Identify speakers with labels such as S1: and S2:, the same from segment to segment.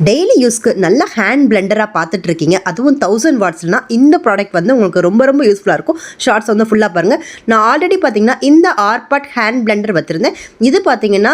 S1: Daily யூஸ்க்கு நல்ல hand பிளெண்டராக பார்த்துட்டு இருக்கீங்க, அதுவும் 1000 வாட்ஸ்னா இந்த ப்ராடக்ட் வந்து உங்களுக்கு ரொம்ப ரொம்ப யூஸ்ஃபுல்லாக இருக்கும். ஷார்ட்ஸ் வந்து ஃபுல்லாக பாருங்கள். நான் ஆல்ரெடி பார்த்தீங்கன்னா இந்த ஆர்பாட் ஹேண்ட் பிளெண்டர் வச்சுருந்தேன். இது பார்த்தீங்கன்னா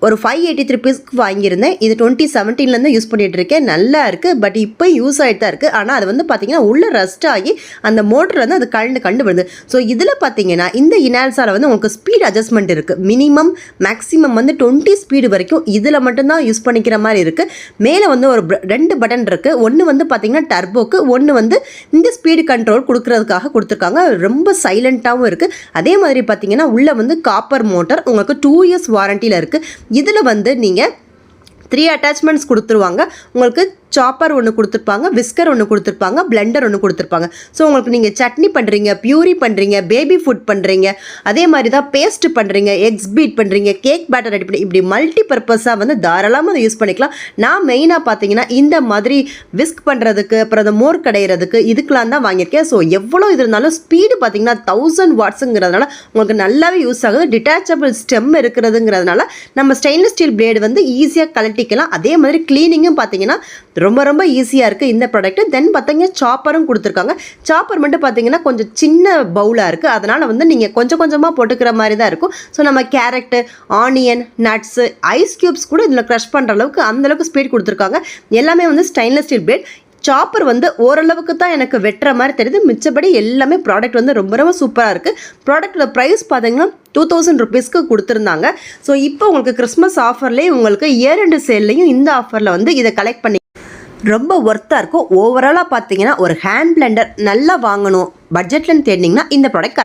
S1: ஒரு 583 ருபீஸ்க்கு வாங்கியிருந்தேன். இது 2017லேருந்து யூஸ் பண்ணிகிட்டு இருக்கேன். நல்லா இருக்குது. பட் இப்போ யூஸ் ஆகிட்டு தான் இருக்குது. ஆனால் அது வந்து பார்த்திங்கன்னா உள்ளே ரஸ்ட் ஆகி அந்த மோட்டர் வந்து அது கண்டு வருது. ஸோ இதில் பார்த்தீங்கன்னா இந்த இனால்ஸால் வந்து உங்களுக்கு ஸ்பீட் அட்ஜஸ்ட்மெண்ட் இருக்குது. மினிமம் மேக்ஸிமம் வந்து 20 ஸ்பீடு வரைக்கும் இதில் மட்டும்தான் யூஸ் பண்ணிக்கிற மாதிரி இருக்குது. மேலே வந்து ஒரு 2 பட்டன் இருக்குது. ஒன்று வந்து பார்த்திங்கன்னா டர்போக்கு, ஒன்று வந்து இந்த ஸ்பீடு கண்ட்ரோல் கொடுக்குறதுக்காக கொடுத்துருக்காங்க. ரொம்ப சைலண்ட்டாகவும் இருக்குது. அதே மாதிரி பார்த்திங்கன்னா உள்ளே வந்து காப்பர் மோட்டர் உங்களுக்கு 2 இயர்ஸ் வாரண்டியில் இருக்குது. இதில் வந்து நீங்கள் 3 அட்டாச்மெண்ட்ஸ் கொடுத்துருவாங்க. உங்களுக்கு சாப்பர் ஒன்று கொடுத்துருப்பாங்க, விஸ்கர் ஒன்று கொடுத்துருப்பாங்க, பிளெண்டர் ஒன்று கொடுத்துருப்பாங்க. ஸோ உங்களுக்கு நீங்கள் சட்னி பண்ணுறீங்க, பியூரி பண்ணுறீங்க, பேபி ஃபுட் பண்ணுறீங்க, அதே மாதிரி தான் பேஸ்ட் பண்ணுறீங்க, எக்ஸ் பீட் பண்ணுறீங்க, கேக் பேட்டர் ரெடி பண்ணி இப்படி மல்டி பர்பஸாக வந்து தாராளமாக அதை யூஸ் பண்ணிக்கலாம். நான் மெயினாக பார்த்தீங்கன்னா இந்த மாதிரி விஸ்க் பண்ணுறதுக்கு, அப்புறம் அந்த மோர் கடையிறதுக்கு இதுக்கெலாம் தான் வாங்கியிருக்கேன். ஸோ எவ்வளோ இது இருந்தாலும் ஸ்பீடு பார்த்தீங்கன்னா 1000 வாட்ஸுங்கிறதுனால உங்களுக்கு நல்லாவே யூஸ் ஆகுது. டிட்டாச்சபிள் ஸ்டெம் இருக்கிறதுங்கிறதுனால நம்ம ஸ்டெயின்லெஸ் ஸ்டீல் பிளேடு வந்து ஈஸியாக கலட்டிக்கலாம். அதே மாதிரி க்ளீனிங்கும் பார்த்தீங்கன்னா ரொம்ப ரொம்ப ஈஸியாக இருக்குது இந்த ப்ராடக்ட்டு. தென் பார்த்தீங்கன்னா சாப்பரும் கொடுத்துருக்காங்க. சாப்பர் மட்டும் பார்த்தீங்கன்னா கொஞ்சம் சின்ன பவுலாக இருக்குது. அதனால் வந்து நீங்கள் கொஞ்சம் கொஞ்சமாக போட்டுக்கிற மாதிரி தான் இருக்கும். ஸோ நம்ம carrot, onion, nuts, ice cubes கூட இதில் க்ரஷ் பண்ணுற அளவுக்கு அந்தளவுக்கு ஸ்பீட் கொடுத்துருக்காங்க. எல்லாமே வந்து ஸ்டெயின்லெஸ் ஸ்டீல் பிளேட். சாப்பர் வந்து ஓரளவுக்கு தான் எனக்கு வெட்டுற மாதிரி தெரியுது. மிச்சப்படி எல்லாமே ப்ராடக்ட் வந்து ரொம்ப ரொம்ப சூப்பராக இருக்குது. ப்ராடக்டோட ப்ரைஸ் பார்த்தீங்கன்னா 2000 ருபீஸ்க்கு கொடுத்துருந்தாங்க. ஸோ இப்போ உங்களுக்கு கிறிஸ்மஸ் ஆஃபர்லேயே உங்களுக்கு இயர் எண்டு சேல்லையும் இந்த ஆஃபரில் வந்து இதை கலெக்ட் பண்ணி ரொம்ப ஒர்த்தாக இருக்கும். ஓவராலாக பார்த்தீங்கன்னா ஒரு ஹேண்ட் பிளெண்டர் நல்லா வாங்கணும் பட்ஜெட்லன்னு தேடினீங்கன்னா இந்த ப்ராடக்ட்